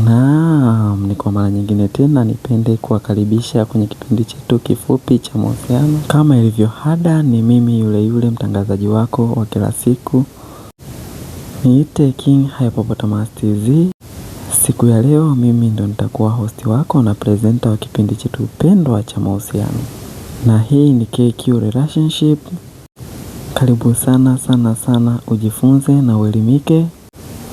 Naam, ni kwa mara nyingine tena nipende kuwakaribisha kwenye kipindi chetu kifupi cha mahusiano. Kama ilivyo ada, ni mimi yule mtangazaji wako wa kila siku. Niite King Hypopotamus TZ. Siku ya leo mimi ndo nitakuwa hosti wako na presenter wa kipindi chetu pendwa cha mahusiano. Na hii ni KQ Relationship. Karibu sana ujifunze na uelimike.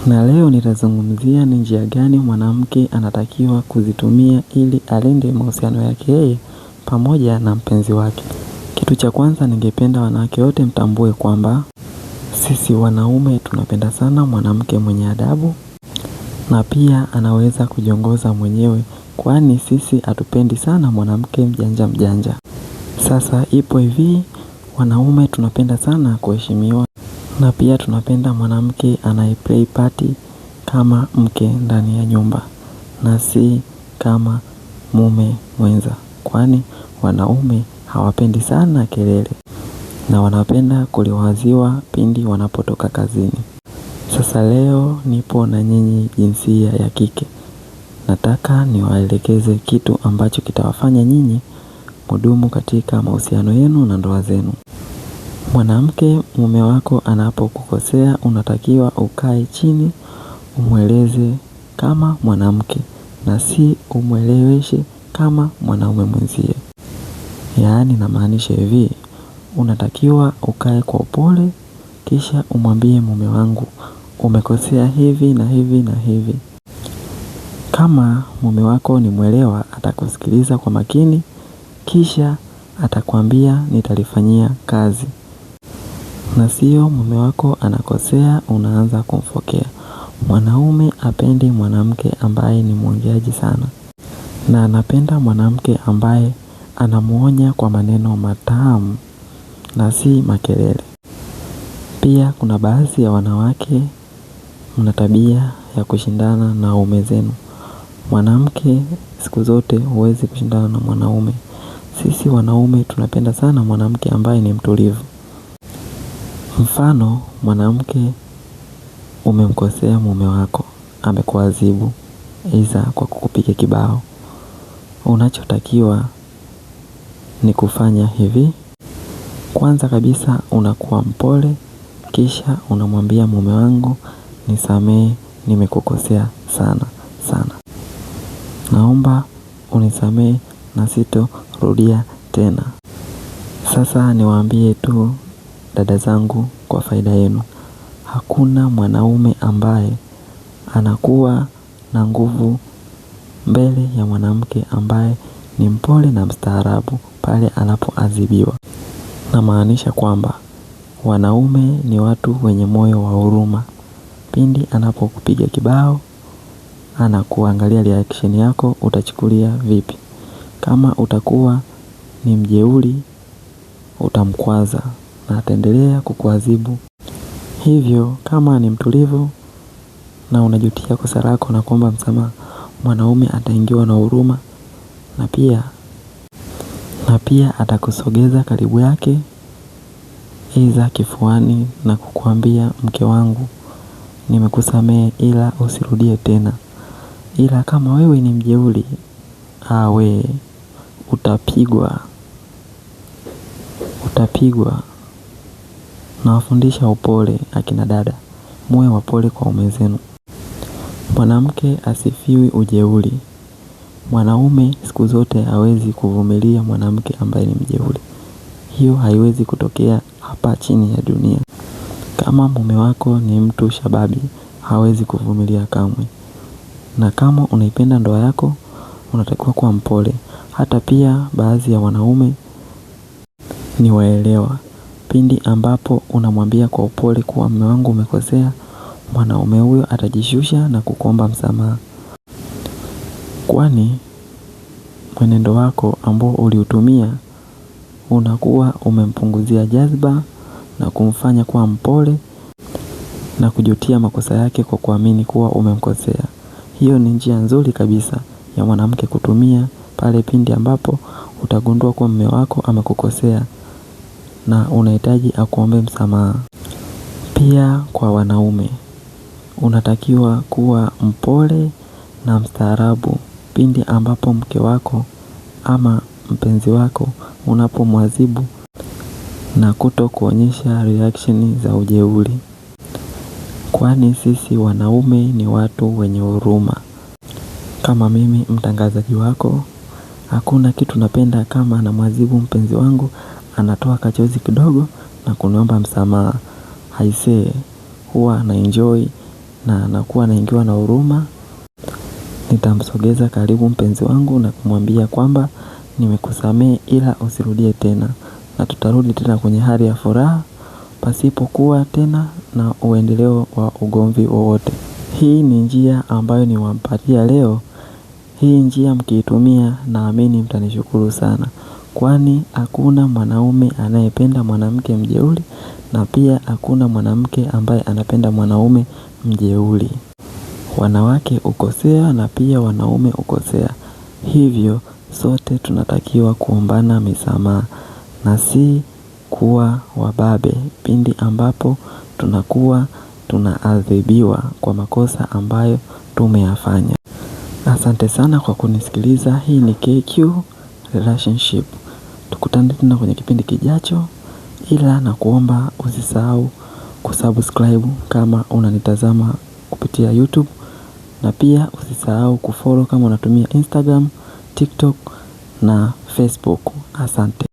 Na leo nitazungumzia ni njia gani mwanamke anatakiwa kuzitumia ili alinde mahusiano yake yeye pamoja na mpenzi wake. Kitu cha kwanza, ningependa wanawake wote mtambue kwamba sisi wanaume tunapenda sana mwanamke mwenye adabu na pia anaweza kujiongoza mwenyewe, kwani sisi hatupendi sana mwanamke mjanja. Sasa ipo hivi, wanaume tunapenda sana kuheshimiwa na pia tunapenda mwanamke anayeplay party kama mke ndani ya nyumba na si kama mume mwenza, kwani wanaume hawapendi sana kelele na wanapenda kuliwaziwa pindi wanapotoka kazini. Sasa leo nipo na nyinyi jinsia ya kike. Nataka niwaelekeze kitu ambacho kitawafanya nyinyi mudumu katika mahusiano yenu na ndoa zenu. Mwanamke, mume wako anapokukosea unatakiwa ukae chini umweleze kama mwanamke na si umweleweshe kama mwanaume mwenzie. Yaani namaanisha hivi, unatakiwa ukae kwa upole kisha umwambie mume wangu umekosea hivi na hivi na hivi. Kama mume wako ni mwelewa, atakusikiliza kwa makini kisha atakwambia nitalifanyia kazi. Na sio mume wako anakosea unaanza kumfokea. Mwanaume hapendi mwanamke ambaye ni mwongeaji sana, na anapenda mwanamke ambaye anamuonya kwa maneno matamu na si makelele. Pia kuna baadhi ya wanawake mna tabia ya kushindana na waume zenu. Mwanamke siku zote huwezi kushindana na mwanaume. Sisi wanaume tunapenda sana mwanamke ambaye ni mtulivu. Mfano, mwanamke umemkosea mume wako, amekuadhibu aidha kwa kukupiga kibao. Unachotakiwa ni kufanya hivi. Kwanza kabisa unakuwa mpole, kisha unamwambia mume wangu nisamehe, nimekukosea sana. Naomba unisamehe na sitorudia tena. Sasa niwaambie tu dada zangu, kwa faida yenu, hakuna mwanaume ambaye anakuwa na nguvu mbele ya mwanamke ambaye ni mpole na mstaarabu pale anapoadhibiwa. Namaanisha kwamba wanaume ni watu wenye moyo wa huruma. Pindi anapokupiga kibao, anakuangalia reaction yako utachukulia vipi. Kama utakuwa ni mjeuri, utamkwaza na ataendelea kukuadhibu. Hivyo kama ni mtulivu na unajutia kosa lako na kuomba msamaha, mwanaume ataingiwa na huruma na pia atakusogeza karibu yake aidha kifuani na kukuambia mke wangu nimekusamehe ila usirudie tena. Ila kama wewe ni mjeuri, utapigwa. Nawafundisha upole akina dada, muwe wapole kwa waume zenu. Mwanamke asifiwi ujeuri. Mwanaume siku zote hawezi kuvumilia mwanamke ambaye ni mjeuri. Hiyo haiwezi kutokea hapa chini ya dunia. Kama mume wako ni mtu shababi, hawezi kuvumilia kamwe. Na kama unaipenda ndoa yako, unatakiwa kuwa mpole. Hata pia baadhi ya wanaume ni waelewa. Pindi ambapo unamwambia kwa upole kuwa mume wangu umekosea, mwanaume huyo atajishusha na kukuomba msamaha. Kwani mwenendo wako ambao uliutumia unakuwa umempunguzia jazba na kumfanya kuwa mpole na kujutia makosa yake kwa kuamini kuwa umemkosea. Hiyo ni njia nzuri kabisa ya mwanamke kutumia pale pindi ambapo utagundua kuwa mume wako amekukosea na unahitaji akuombe msamaha. Pia kwa wanaume, unatakiwa kuwa mpole na mstaarabu pindi ambapo mke wako ama mpenzi wako unapomwadhibu na kuto kuonyesha reaction za ujeuri. Kwani sisi wanaume ni watu wenye huruma. Kama mimi mtangazaji wako, hakuna kitu napenda kama namwadhibu mpenzi wangu anatoa kachozi kidogo na kuniomba msamaha. Aisee, huwa na enjoy na nakuwa naingiwa na huruma. Nitamsogeza karibu mpenzi wangu na kumwambia kwamba nimekusamehe ila usirudie tena, na tutarudi tena kwenye hali ya furaha pasipokuwa tena na uendeleo wa ugomvi wowote. Hii ni njia ambayo niwapatia leo. Hii njia mkiitumia naamini mtanishukuru sana. Kwani hakuna mwanaume anayependa mwanamke mjeuri, na pia hakuna mwanamke ambaye anapenda mwanaume mjeuri. Wanawake hukosea na pia wanaume hukosea. Hivyo sote tunatakiwa kuombana misamaha na si kuwa wababe pindi ambapo tunakuwa tunaadhibiwa kwa makosa ambayo tumeyafanya. Asante sana kwa kunisikiliza. Hii ni KQ Relationship. Tukutane tena kwenye kipindi kijacho, ila na kuomba usisahau kusubscribe kama unanitazama kupitia YouTube, na pia usisahau kufollow kama unatumia Instagram, TikTok na Facebook. Asante.